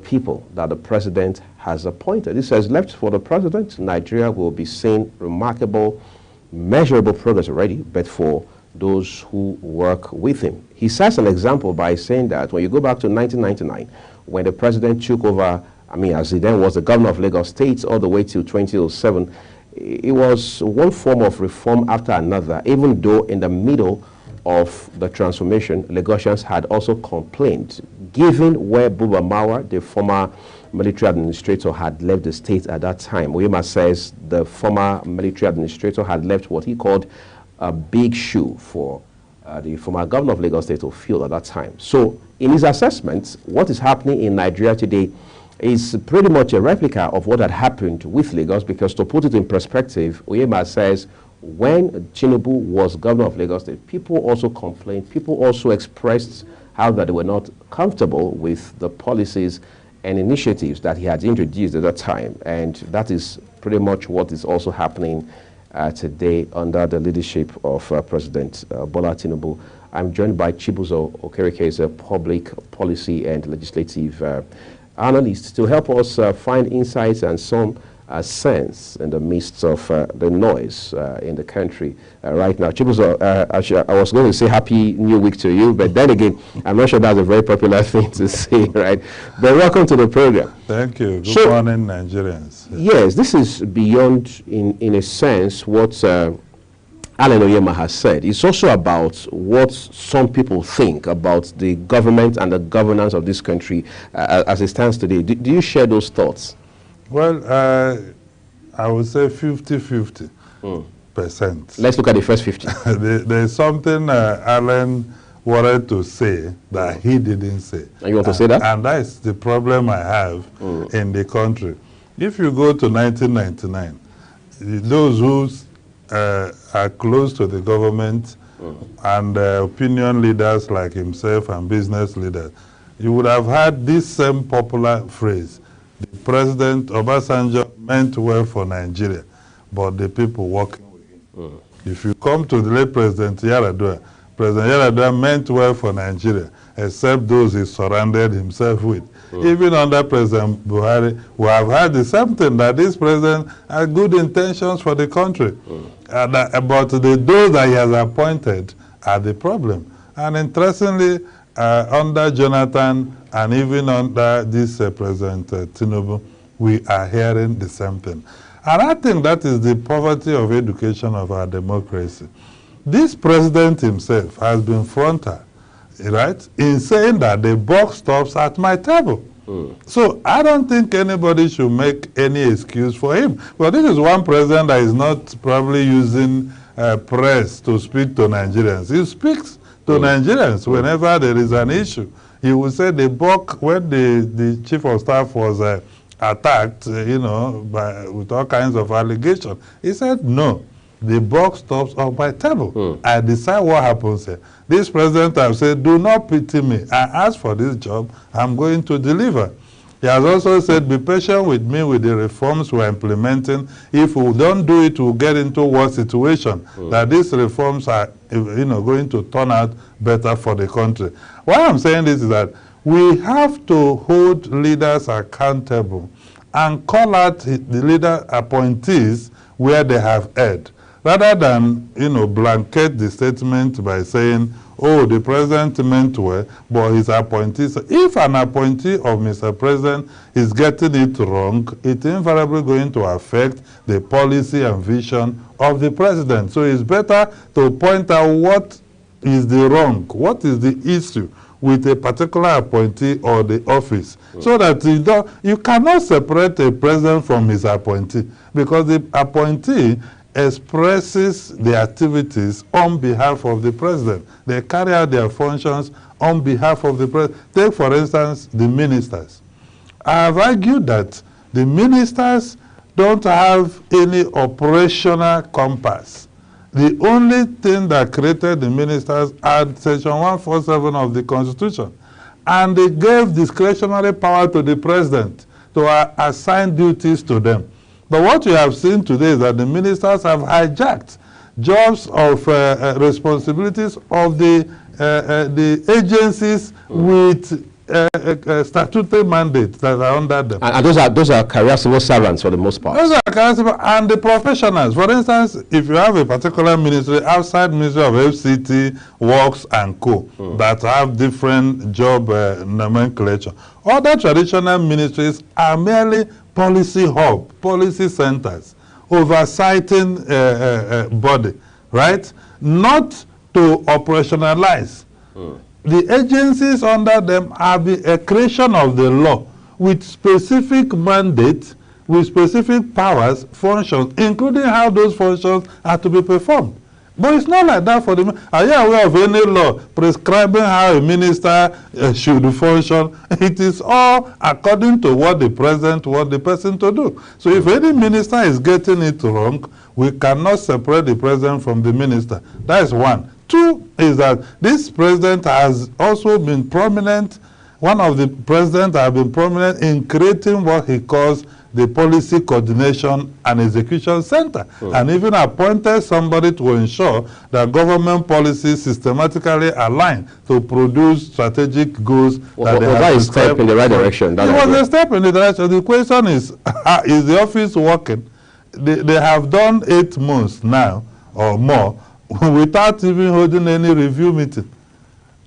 people that the president has appointed. He says, left for the president, Nigeria will be seeing remarkable, measurable progress already, but for those who work with him. He sets an example by saying that when you go back to 1999, when the president took over, as he then was the governor of Lagos State all the way till 2007, it was one form of reform after another, even though in the middle of the transformation, Lagosians had also complained, given where Buba Marwa, the former military administrator, had left the state at that time. Oyema says the former military administrator had left what he called a big shoe for the former governor of Lagos State to fill at that time. So in his assessment, what is happening in Nigeria today is pretty much a replica of what had happened with Lagos, because to put it in perspective, Oyema says when Tinubu was governor of Lagos State, people also complained, people also expressed how that they were not comfortable with the policies and initiatives that he had introduced at that time. And that is pretty much what is also happening today under the leadership of President Bola Tinubu. I'm joined by Chibuzo Okereke, is a public policy and legislative analyst, to help us find insights and some sense in the midst of the noise in the country right now. Chibuzo, I was going to say Happy New Week to you, but then again, I'm not sure that's a very popular thing to say, right? But welcome to the program. Thank you. Good morning, Nigerians. Yes, this is beyond, in a sense, what Alan Oyema has said. It's also about what some people think about the government and the governance of this country as it stands today. Do you share those thoughts? Well, I would say 50-50%. Let's look at the first 50. There's something Alan wanted to say that he didn't say. And you want to say that? And that's the problem I have in the country. If you go to 1999, those who are close to the government and opinion leaders like himself and business leaders, you would have had this same popular phrase: the President Obasanjo meant well for Nigeria, but the people working with him. If you come to the late President Yaradua, President Yaradua meant well for Nigeria, except those he surrounded himself with. Even under President Buhari, we have had the same thing, that this president has good intentions for the country. But those that he has appointed are the problem. And interestingly, under Jonathan and even under this President Tinubu, we are hearing the same thing. And I think that is the poverty of education of our democracy. This president himself has been frontal, right, in saying that the buck stops at my table. So I don't think anybody should make any excuse for him. But this is one president that is not probably using press to speak to Nigerians. He speaks to Nigerians whenever there is an issue. He will say the buck, when the chief of staff was attacked, with all kinds of allegations, he said, no, the buck stops on my table. I decide what happens here. This president has said, do not pity me. I asked for this job. I'm going to deliver. He has also said, be patient with me with the reforms we're implementing. If we don't do it, we'll get into a worse situation. That these reforms are going to turn out better for the country. Why I'm saying this is that we have to hold leaders accountable and call out the leader appointees where they have erred, rather than blanket the statement by saying, oh, the president meant well, but his appointees. If an appointee of Mr. President is getting it wrong, it's invariably going to affect the policy and vision of the president. So it's better to point out what is the wrong, what is the issue with a particular appointee or the office, so that you cannot separate a president from his appointee, because the appointee expresses the activities on behalf of the president. They carry out their functions on behalf of the president. Take, for instance, the ministers. I have argued that the ministers don't have any operational compass. The only thing that created the ministers are Section 147 of the Constitution. And they gave discretionary power to the president to assign duties to them. But what we have seen today is that the ministers have hijacked jobs of responsibilities of the agencies with statutory mandates that are under them. And those are career civil servants for the most part. Those are career civil, and the professionals. For instance, if you have a particular ministry, outside Ministry of FCT, Works and Co. that have different job nomenclature. Other traditional ministries are merely policy hub, policy centers, oversighting body, right? Not to operationalize. The agencies under them are a creation of the law with specific mandates, with specific powers, functions, including how those functions are to be performed. But it's not like that for the... Are you aware of any law prescribing how a minister should function? It is all according to what the president wants the person to do. So if any minister is getting it wrong, we cannot separate the president from the minister. That is one. Two is that this president has also been prominent, one of the presidents have been prominent in creating what he calls the Policy Coordination and Execution Center, and even appointed somebody to ensure that government policies systematically align to produce strategic goals. That is a step in the right direction. It was a step in the direction. The question is the office working? They have done 8 months now or more without even holding any review meeting.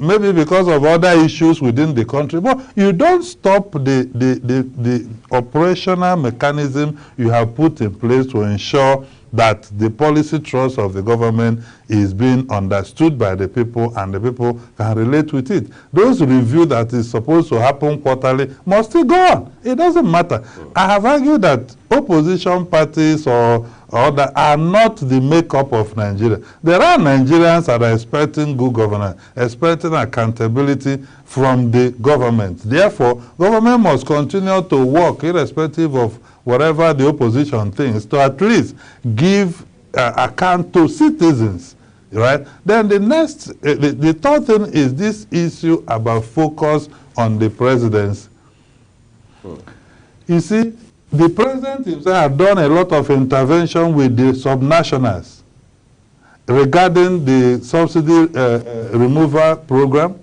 Maybe because of other issues within the country. But you don't stop the operational mechanism you have put in place to ensure that the policy thrust of the government is being understood by the people and the people can relate with it. Those reviews that is supposed to happen quarterly must still go on. It doesn't matter. I have argued that opposition parties or that are not the makeup of Nigeria. There are Nigerians that are expecting good governance, expecting accountability from the government. Therefore, government must continue to work irrespective of whatever the opposition thinks, to at least give account to citizens, right? Then the next, the third thing is this issue about focus on the presidency. You see, the president himself has done a lot of intervention with the subnationals regarding the subsidy removal program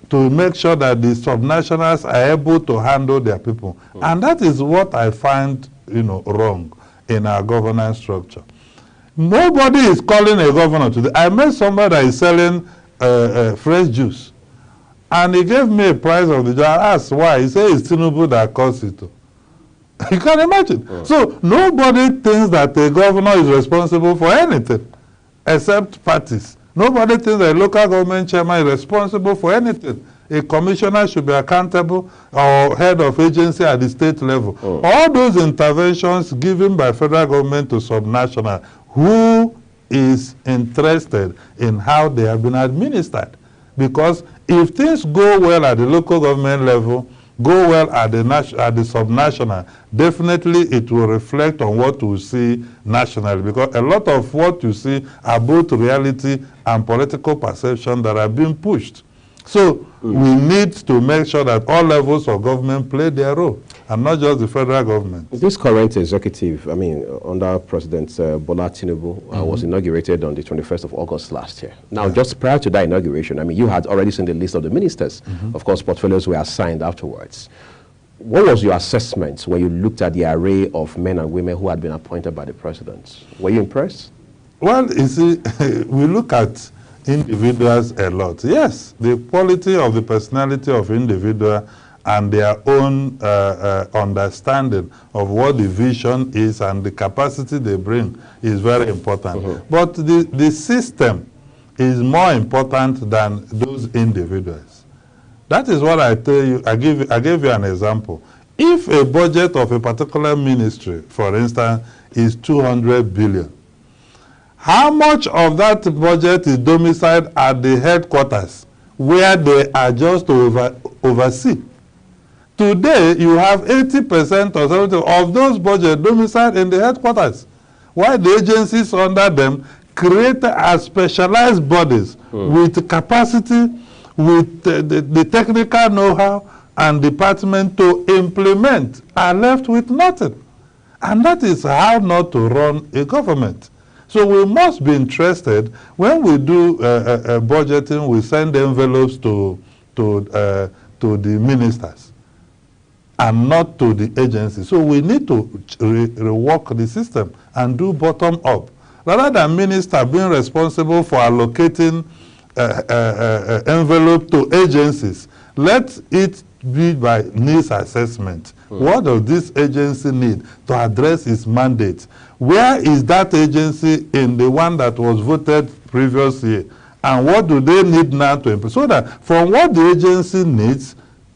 to make sure that the subnationals are able to handle their people. And that is what I find, wrong in our governance structure. Nobody is calling a governor today. I met somebody that is selling fresh juice, and he gave me a price of the jar. I asked why. He said it's Tinubu that caused it. You can imagine. So nobody thinks that a governor is responsible for anything except parties. Nobody thinks that a local government chairman is responsible for anything. A commissioner should be accountable, or head of agency at the state level. All those interventions given by federal government to subnational, who is interested in how they have been administered? Because if things go well at the local government level, go well at the subnational, definitely it will reflect on what we see nationally, because a lot of what you see are both reality and political perception that are being pushed. So we need to make sure that all levels of government play their role, and not just the federal government. This current executive, under President Bola Tinubu, was inaugurated on the 21st of August last year. Now, just prior to that inauguration, you had already seen the list of the ministers. Of course, portfolios were assigned afterwards. What was your assessment when you looked at the array of men and women who had been appointed by the president? Were you impressed? Well, you see, we look at individuals a lot. Yes, the quality of the personality of individual and their own understanding of what the vision is and the capacity they bring is very important. But the system is more important than those individuals. That is what I tell you. I gave you an example. If a budget of a particular ministry, for instance, is 200 billion, how much of that budget is domiciled at the headquarters where they are just to oversee? Today, you have 80% or 70% of those budgets domiciled in the headquarters, while the agencies under them create as specialized bodies with capacity, with the technical know-how and department to implement, are left with nothing. And that is how not to run a government. So we must be interested when we do budgeting. We send envelopes to to the ministers and not to the agency. So we need to rework the system and do bottom up. Rather than minister being responsible for allocating envelope to agencies, let it be by needs assessment. What does this agency need to address its mandate? Where is that agency in the one that was voted previous year? And what do they need now to improve? So that from what the agency needs,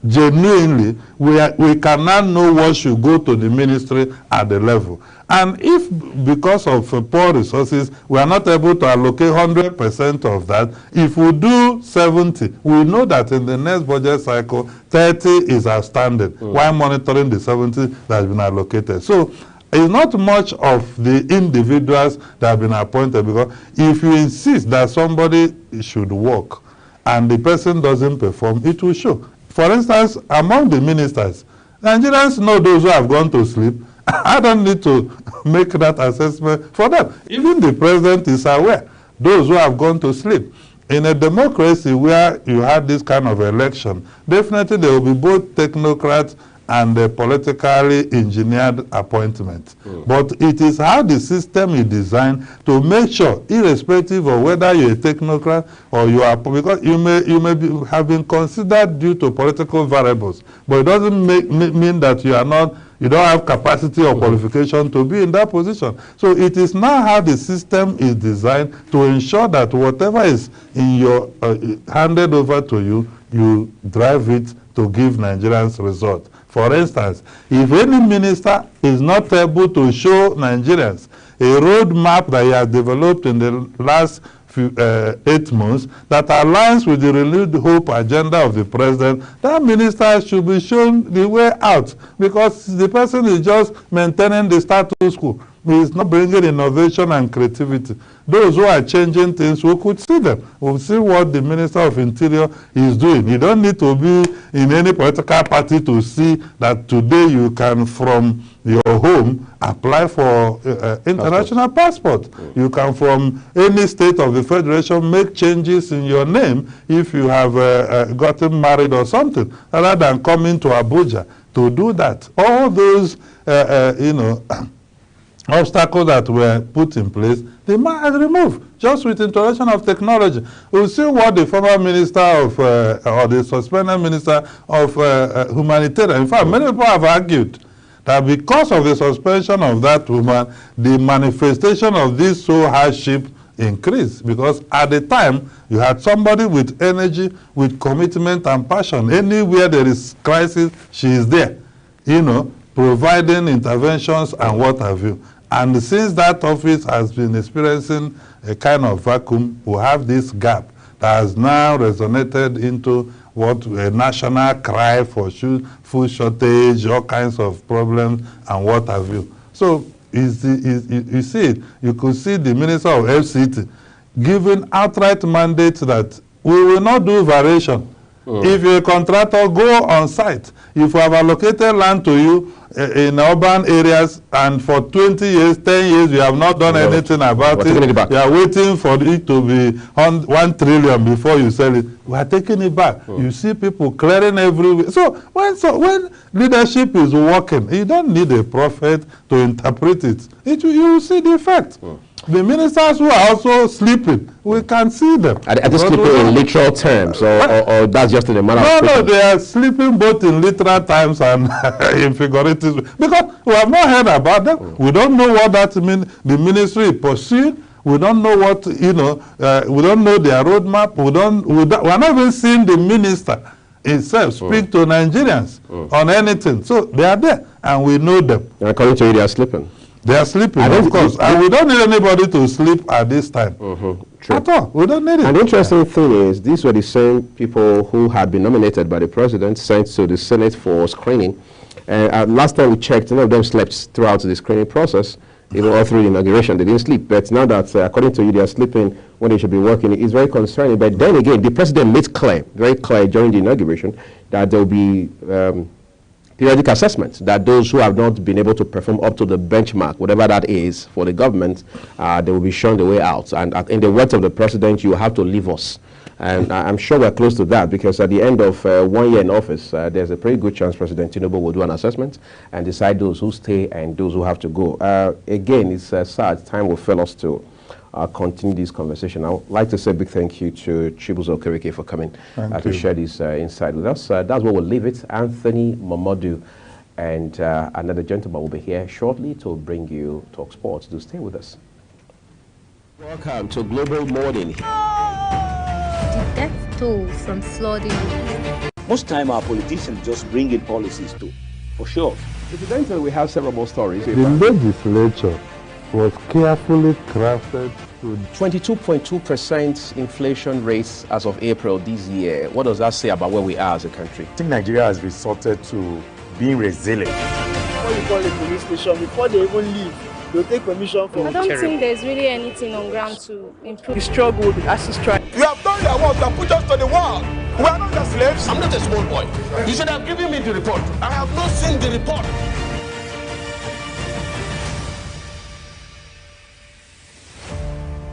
genuinely, we can now know what should go to the ministry at the level. And if, because of poor resources, we are not able to allocate 100% of that, if we do 70, we know that in the next budget cycle, 30 is outstanding, while monitoring the 70 that has been allocated. So it's not much of the individuals that have been appointed, because if you insist that somebody should work and the person doesn't perform, it will show. For instance, among the ministers, Nigerians know those who have gone to sleep. I don't need to make that assessment for them. Even the president is aware, those who have gone to sleep. In a democracy where you had this kind of election, definitely there will be both technocrats and a politically engineered appointment. But it is how the system is designed to make sure, irrespective of whether you're a technocrat or you are, because you may have been considered due to political variables, but it doesn't mean that you are not, you don't have capacity or qualification to be in that position. So it is now how the system is designed to ensure that whatever is in your handed over to you, you drive it to give Nigerians result. For instance, if any minister is not able to show Nigerians a roadmap that he has developed in the last 8 months that aligns with the renewed hope agenda of the president, that minister should be shown the way out, because the person is just maintaining the status quo. He is not bringing innovation and creativity. Those who are changing things, we could see them. We'll see what the Minister of Interior is doing. You don't need to be in any political party to see that today you can, from your home, apply for international passport. You can, from any state of the Federation, make changes in your name if you have gotten married or something, rather than coming to Abuja to do that. All those, obstacles that were put in place, they might have removed just with introduction of technology. We'll see what the former minister of, or the suspended minister of humanitarian, in fact, many people have argued that because of the suspension of that woman, the manifestation of this soul hardship increased, because at the time you had somebody with energy, with commitment and passion. Anywhere there is crisis, she is there, providing interventions and what have you. And since that office has been experiencing a kind of vacuum, we have this gap that has now resonated into what a national cry for food shortage, all kinds of problems and what have you. So you see it, you could see the Minister of FCT giving outright mandate that we will not do variation. If you're a contractor, go on site. If we have allocated land to you in urban areas and for 20 years, 10 years, you have not done anything about it, you are waiting for it to be 1 trillion before you sell it, we are taking it back. You see people clearing everywhere. So when leadership is working, you don't need a prophet to interpret it. You will see the effect. The ministers who are also sleeping, we can see them. Are they sleeping in literal terms, or that's just in the manner of No, they are sleeping both in literal terms and in figurative, because we have not heard about them. We don't know what that means. The ministry is pursuing. We don't know what, we don't know their roadmap. We are not even seeing the minister itself speak to Nigerians on anything. So they are there, and we know them. And according to you, they are sleeping. They are sleeping, of course. And we don't need anybody to sleep at this time. True. At all. We don't need it. And the interesting thing is, these were the same people who had been nominated by the president, sent to the Senate for screening. And last time we checked, none of them slept throughout the screening process. Even all through the inauguration, they didn't sleep. But now that, according to you, they are sleeping when they should be working, it's very concerning. But then again, the president made clear, very clear during the inauguration, that there will be periodic assessments, that those who have not been able to perform up to the benchmark, whatever that is, for the government, they will be shown the way out. And in the words of the president, you have to leave us. And I'm sure we're close to that, because at the end of 1 year in office, there's a pretty good chance President Tinubu will do an assessment and decide those who stay and those who have to go. Again, it's sad. Time will fail us to continue this conversation. I would like to say a big thank you to Chibuzo Okereke for coming to share this insight with us. That's where we'll leave it. Anthony Momodu and another gentleman will be here shortly to bring you Talk Sports. Do stay with us. Welcome to Global Morning. The death toll from flooding. Most time our politicians just bring in policies too, for sure. Incidentally, we have several more stories. The legislature was carefully crafted to 22.2% inflation rates as of April this year. What does that say about where we are as a country? I think Nigeria has resorted to being resilient. Before you call the police station, before they even leave, they'll take permission from I don't think there's really anything on ground to improve. the struggle, the assist strike. You have done your work, you have put us to the wall. We are not the slaves. I'm not a small boy. You should have given me the report. I have not seen the report.